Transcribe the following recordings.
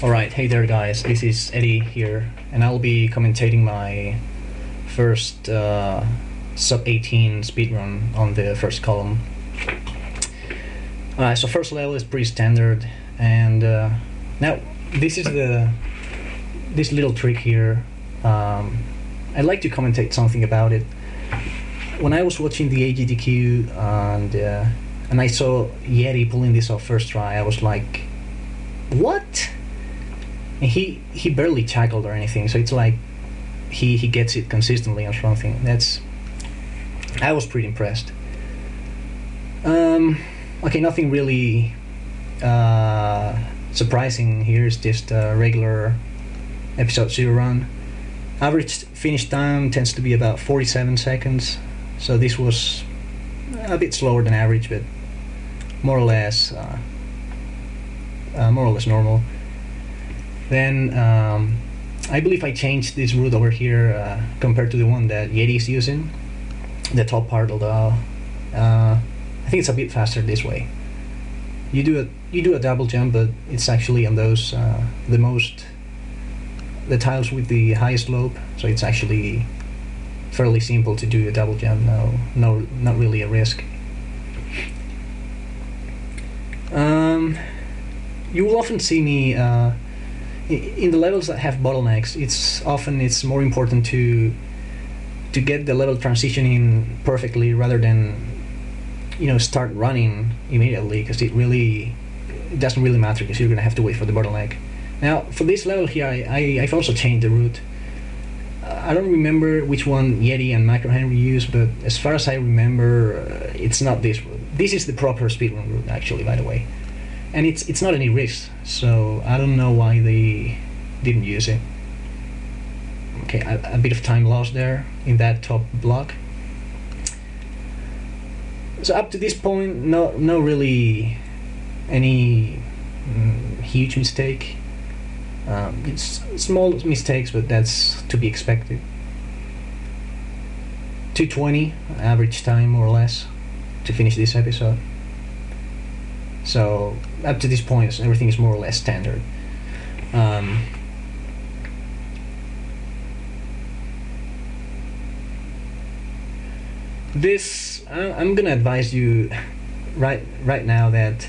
Alright, hey there guys, this is Eddy here, and I'll be commentating my first sub 18 speedrun on the first column. Alright, so first level is pretty standard, and now this is this little trick here. I'd like to commentate something about it. When I was watching the AGDQ and I saw Eddy pulling this off first try, I was like, what? And he barely tackled or anything, so it's like he gets it consistently or something. I was pretty impressed. Okay, nothing really surprising here. It's just a regular episode 0 run. Average finish time tends to be about 47 seconds, so this was a bit slower than average, but more or less normal. Then I believe I changed this route over here compared to the one that Eddy is using, the top part, although I think it's a bit faster this way. You do a double jump, but it's actually on those the tiles with the highest slope, so it's actually fairly simple to do a double jump. No, not really a risk. You will often see me in the levels that have bottlenecks. It's more important to get the level transitioning perfectly rather than start running immediately, because it doesn't really matter, because you're gonna have to wait for the bottleneck. Now for this level here, I've also changed the route. I don't remember which one Eddy and Micro Henry used, but as far as I remember, it's not this route. This is the proper speedrun route, actually, by the way, and it's not any risk, so I don't know why they didn't use it. Okay, a bit of time lost there in that top block. So up to this point, no really any huge mistake. It's small mistakes, but that's to be expected. 2:20 average time, more or less, to finish this episode. So up to this point, everything is more or less standard. I'm gonna advise you right now that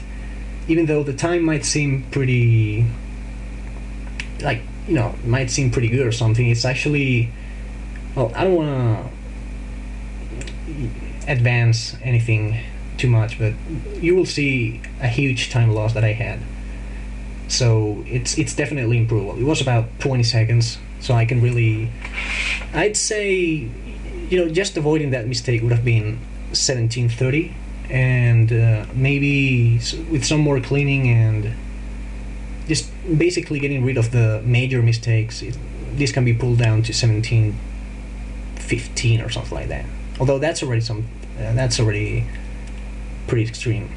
even though the time might seem pretty, might seem pretty good or something, it's actually, well, I don't want to advance anything too much, but you will see a huge time loss that I had. So it's definitely improvable. It was about 20 seconds, so I can really, I'd say, just avoiding that mistake would have been 17:30, and maybe with some more cleaning and just basically getting rid of the major mistakes, this can be pulled down to 17:15 or something like that. Although that's already pretty extreme.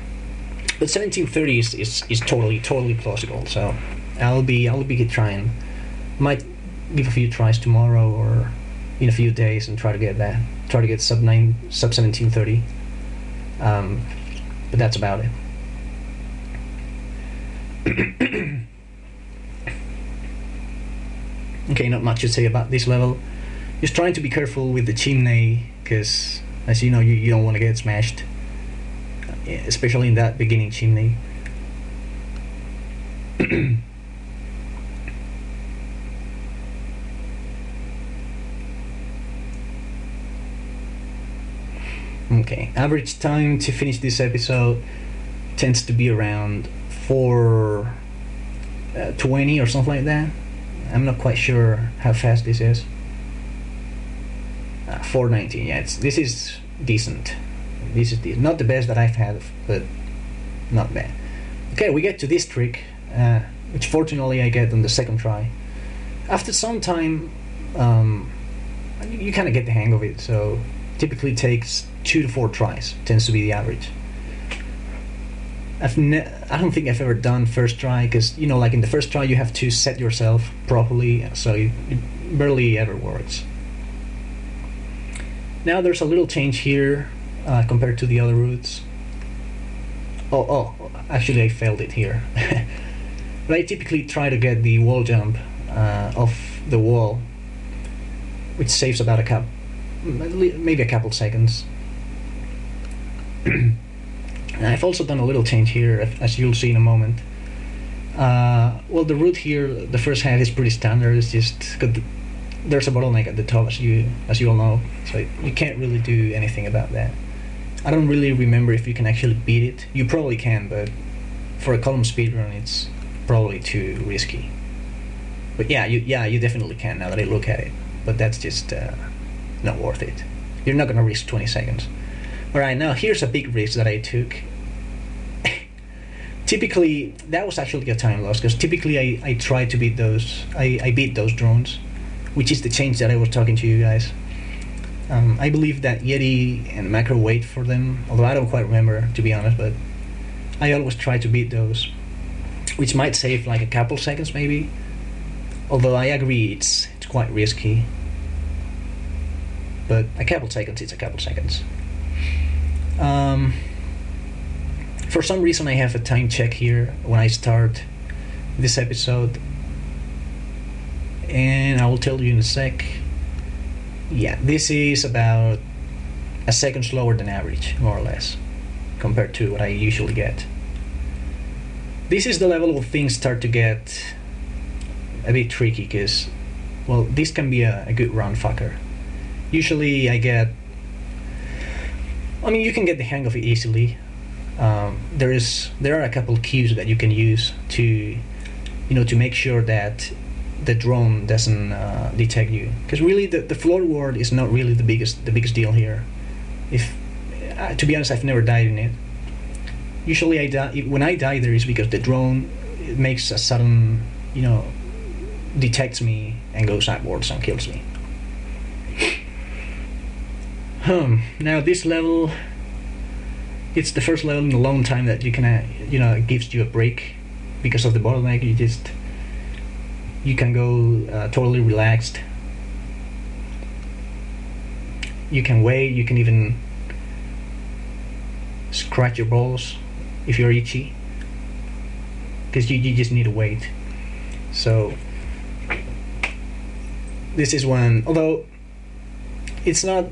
But 17:30 is totally plausible. So I'll be trying. Might give a few tries tomorrow or in a few days and try to get sub 17:30. But that's about it. Okay, not much to say about this level. Just trying to be careful with the chimney, because as you know, you don't want to get smashed, especially in that beginning chimney. Okay, average time to finish this episode tends to be around 4:20 or something like that. I'm not quite sure how fast this is. 4:19. Yeah, this is decent. This is not the best that I've had, but not bad. Okay, we get to this trick, which fortunately I get on the second try. After some time, you kind of get the hang of it. So typically takes 2 to 4 tries. Tends to be the average. I don't think I've ever done first try, because like in the first try you have to set yourself properly, so it barely ever works. Now there's a little change here compared to the other routes. Actually I failed it here. But I typically try to get the wall jump off the wall, which saves about maybe a couple seconds. I've also done a little change here, as you'll see in a moment. Well, the route here, the first half is pretty standard. It's just there's a bottleneck at the top, as you all know, so you can't really do anything about that. I don't really remember if you can actually beat it. You probably can, but for a column speedrun, it's probably too risky. But yeah, you definitely can now that I look at it. But that's just not worth it. You're not gonna risk 20 seconds. Alright, now here's a big risk that I took. Typically, that was actually a time loss, because typically I try to beat those. I beat those drones, which is the change that I was talking to you guys. I believe that Eddy and Macro wait for them, although I don't quite remember, to be honest, but I always try to beat those, which might save like a couple seconds maybe, although I agree it's quite risky, but a couple seconds, it's a couple seconds. For some reason I have a time check here when I start this episode, and I will tell you in a sec. Yeah, this is about a second slower than average, more or less, compared to what I usually get. This is the level where things start to get a bit tricky, because, well, this can be a good round fucker. Usually you can get the hang of it easily. There are a couple cues that you can use to make sure that the drone doesn't detect you, because really the floor ward is not really the biggest deal here. If to be honest, I've never died in it. Usually when I die there is because the drone makes a sudden, detects me and goes upwards and kills me. Now this level, it's the first level in a long time that you can, it gives you a break because of the bottleneck. You can go totally relaxed. You can wait, you can even scratch your balls if you're itchy, because you just need to wait. So this is one, although it's not,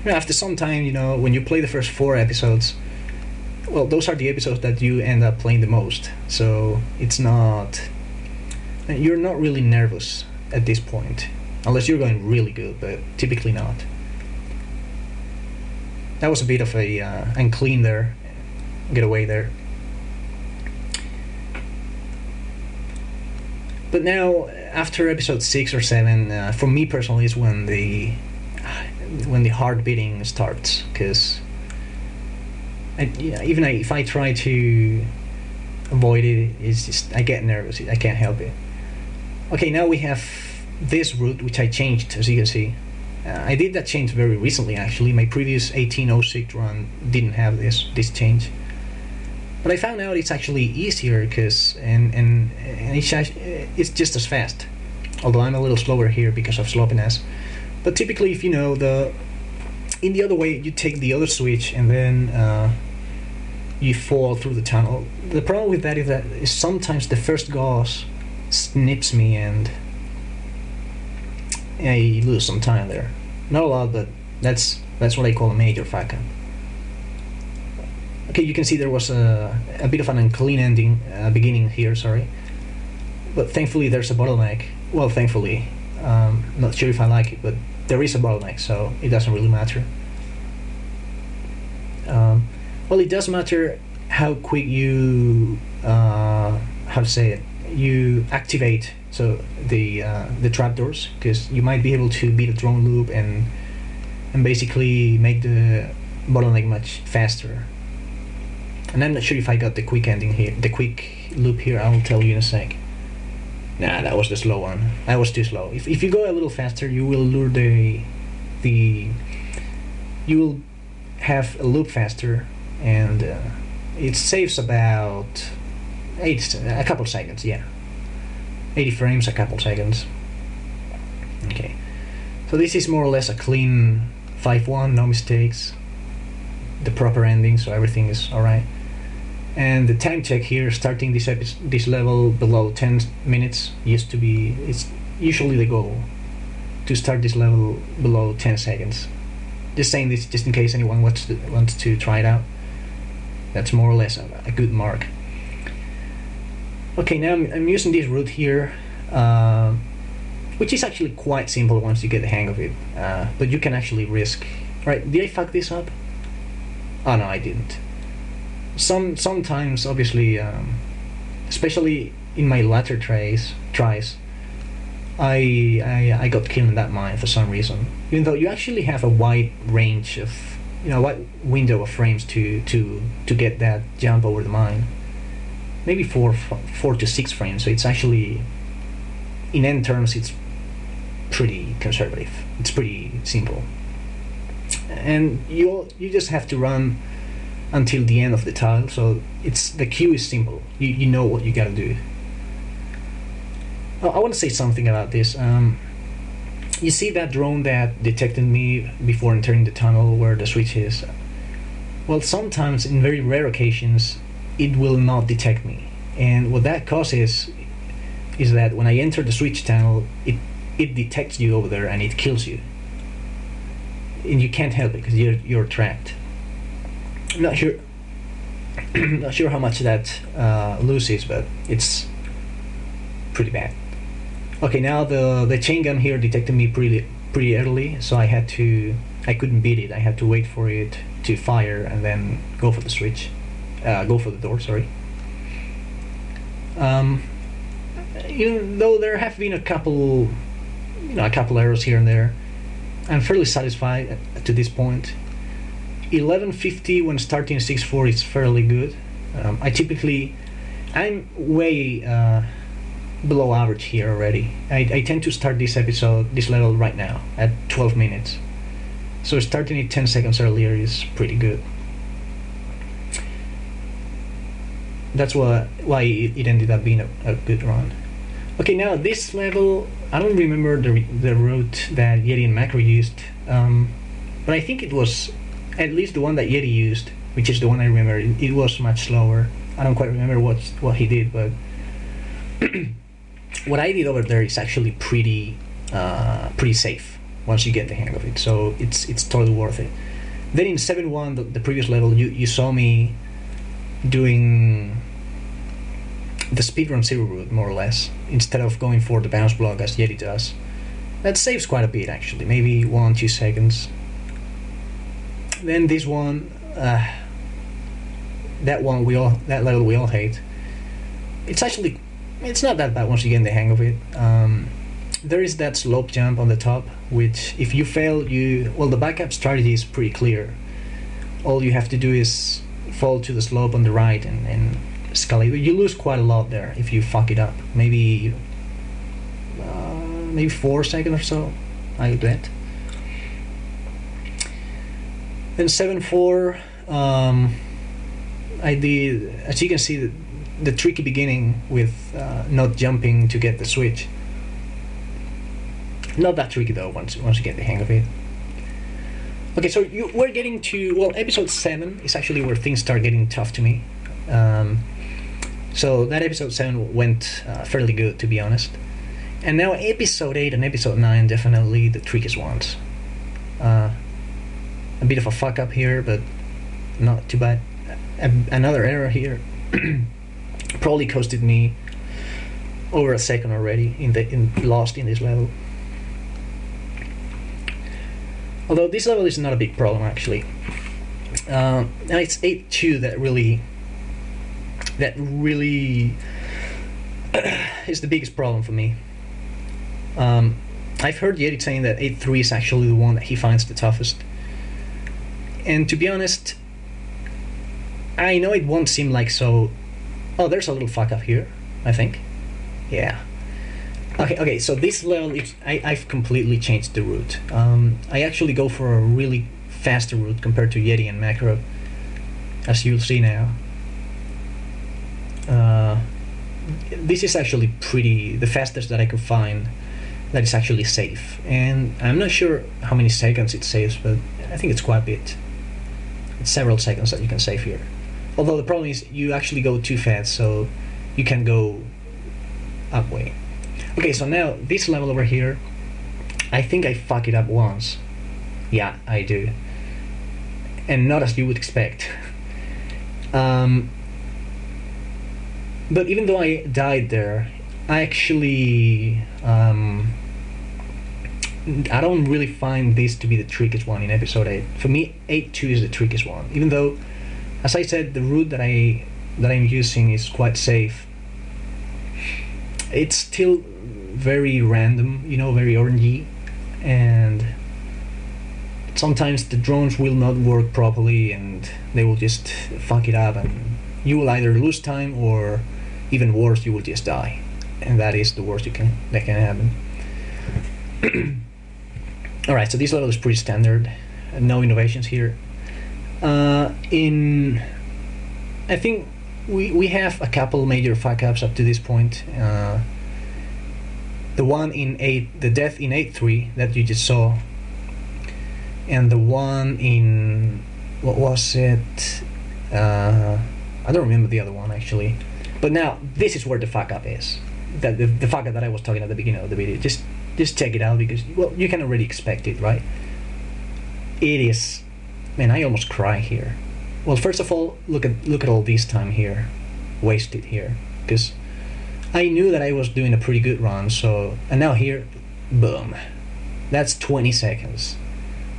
after some time, when you play the first 4 episodes, well, those are the episodes that you end up playing the most, so you're not really nervous at this point, unless you're going really good, but typically not. That was a bit of a unclean there, get away there. But now, after episode 6 or 7, for me personally, is when the hard beating starts, because even if I try to avoid it, it's just I get nervous. I can't help it. Okay, now we have this route, which I changed, as you can see. I did that change very recently, actually. My previous 1806 run didn't have this change, but I found out it's actually easier, because and it's just as fast. Although I'm a little slower here because of sloppiness. But typically, if in the other way, you take the other switch and then you fall through the tunnel. The problem with that is sometimes the first gauze snips me and I lose some time there. Not a lot, but that's what I call a major fuck-up. Okay, you can see there was a bit of an unclean beginning here, sorry. But thankfully there's a bottleneck. Well, thankfully. Not sure if I like it, but there is a bottleneck, so it doesn't really matter. Well, it does matter how quick you you activate the trapdoors, because you might be able to beat a drone loop and basically make the bottleneck much faster. And I'm not sure if I got the quick ending here, the quick loop here. I will tell you in a sec. Nah, that was the slow one. That was too slow. If you go a little faster, you will lure you will have a loop faster, and it saves about a couple seconds. Yeah, 80 frames, a couple seconds. Okay, so this is more or less a clean 5-1, no mistakes, the proper ending, so everything is alright. And the time check here, starting this level below 10 minutes, it's usually the goal to start this level below 10 seconds. Just saying this just in case anyone wants to try it out. That's more or less a good mark. Okay, now I'm using this route here, which is actually quite simple once you get the hang of it. But you can actually risk. Right? Did I fuck this up? Oh no, I didn't. Sometimes, obviously, especially in my latter tries, I got killed in that mine for some reason. Even though you actually have a wide range of, wide window of frames to get that jump over the mine. Maybe 4 to 6 frames. So it's actually, in end terms, it's pretty conservative. It's pretty simple. And you just have to run until the end of the tile. So the queue is simple. You know what you gotta do. I want to say something about this. You see that drone that detected me before entering the tunnel where the switch is? Well, sometimes, in very rare occasions, it will not detect me. And what that causes is that when I enter the switch tunnel, it detects you over there and it kills you. And you can't help it because you're trapped. I'm not sure how much that loses, but it's pretty bad. Okay, now the chain gun here detected me pretty early, so I couldn't beat it. I had to wait for it to fire and then go for the switch, go for the door. Sorry. Though there have been a couple errors here and there, I'm fairly satisfied to this point. 1150 when starting 6.4 is fairly good. I'm way below average here already. I tend to start this level right now at 12 minutes. So starting it 10 seconds earlier is pretty good. That's why it ended up being a good run. Okay, now this level, I don't remember the route that Eddy and Macro used, but I think it was at least the one that Eddy used, which is the one I remember. It was much slower. I don't quite remember what he did, but what I did over there is actually pretty safe once you get the hang of it. So it's totally worth it. Then in 7.1, the previous level, you saw me doing the speedrun 0 route, more or less, instead of going for the bounce block as Eddy does. That saves quite a bit, actually, maybe 1-2 seconds. Then this one, that level we all hate. It's not that bad once you get the hang of it. There is that slope jump on the top, which if you fail, the backup strategy is pretty clear. All you have to do is fall to the slope on the right and escalate. You lose quite a lot there if you fuck it up. Maybe 4 seconds or so, I would bet. Then 7.4, I did, as you can see, the tricky beginning with not jumping to get the switch. Not that tricky though once you get the hang of it. Okay, so we're getting to, episode 7 is actually where things start getting tough to me. So that episode 7 went fairly good, to be honest. And now episode 8 and episode 9 definitely the trickiest ones. A bit of a fuck up here, but not too bad. Another error here probably costed me over a second already lost in this level. Although this level is not a big problem actually. Now it's 8.2 that really is the biggest problem for me. I've heard Eddy saying that 8.3 is actually the one that he finds the toughest. And to be honest, I know it won't seem like so. Oh, there's a little fuck up here, I think. Yeah. Okay, so this level, I've completely changed the route. I actually go for a really faster route compared to Eddy and Macro, as you'll see now. This is actually the fastest that I could find that is actually safe. And I'm not sure how many seconds it saves, but I think it's quite a bit. It's several seconds that you can save here. Although the problem is you actually go too fast, so you can go up way. Okay, so now this level over here, I think I fuck it up once. Yeah, I do. And not as you would expect. But even though I died there, I actually I don't really find this to be the trickiest one in episode 8. For me, 8-2 is the trickiest one. Even though, as I said, the route that I'm using is quite safe. It's still very random, you know, very orangey, and sometimes the drones will not work properly and they will just fuck it up, and you will either lose time or, even worse, you will just die, and that is the worst that can happen. Alright, so this level is pretty standard, no innovations here. I think we have a couple major fuck-ups up to this point. The one in 8, the death in 8-3 that you just saw, and the one in, what was it? I don't remember the other one actually. But now this is where the fuck-up is. The fuck-up that I was talking at the beginning of the video. Just check it out, because, well, you can already expect it, right? It is, man, I almost cry here. Well, first of all, look at all this time here, wasted here, because I knew that I was doing a pretty good run. So, and now here, boom, that's 20 seconds.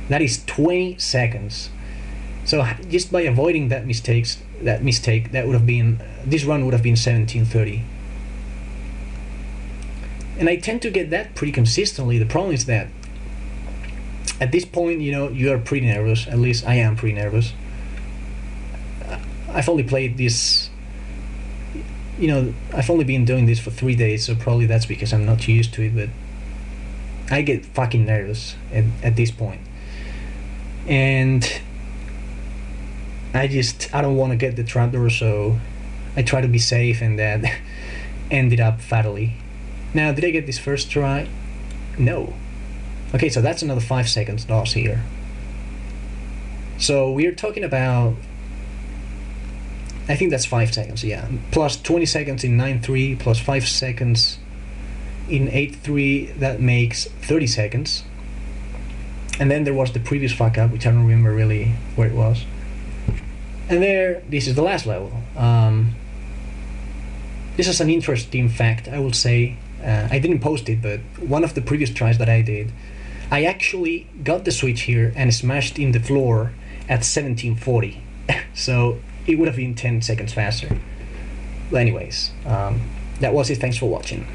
That is 20 seconds. So just by avoiding that mistake, that would have been, this run would have been 17:30. And I tend to get that pretty consistently. The problem is that at this point, you know, you are pretty nervous. At least I am pretty nervous. I've only played this, you know, I've only been doing this for 3 days, so probably that's because I'm not used to it, but I get fucking nervous at this point. And I don't want to get the trapdoor, so I try to be safe, and that ended up fatally. Now, did I get this first try? No. Okay, so that's another 5 seconds loss here. So we're talking about, I think that's 5 seconds, yeah. Plus 20 seconds in 9-3, plus 5 seconds in 8-3, that makes 30 seconds. And then there was the previous fuck up, which I don't remember really where it was. And this is the last level. This is an interesting fact, I will say. I didn't post it, but one of the previous tries that I did, I actually got the switch here and smashed in the floor at 1740. So it would have been 10 seconds faster. But anyways, that was it. Thanks for watching.